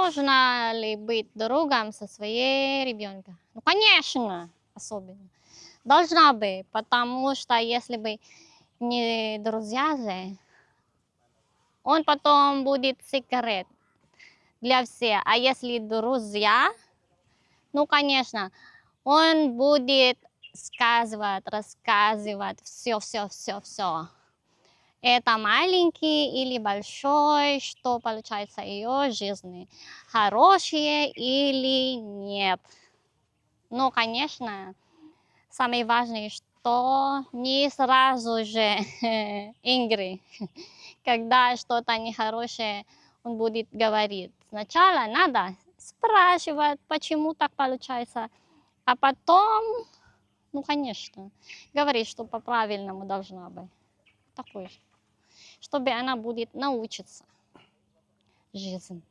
Нужно ли быть другом со своей ребенка? Ну, конечно, особенно. Должна бы, потому что если бы не друзья же, он потом будет секрет для всех. А если друзья, ну, конечно, он будет сказывать, рассказывать все. Это маленький или большой, что получается в ее жизни, хорошие или нет. Но, конечно, самое важное, что не сразу же игры. Когда что-то нехорошее, он будет говорить. Сначала надо спрашивать, почему так получается, а потом, ну, конечно, говорить, что по-правильному должна быть. Такой же. Чтобы она будет научиться жизнь.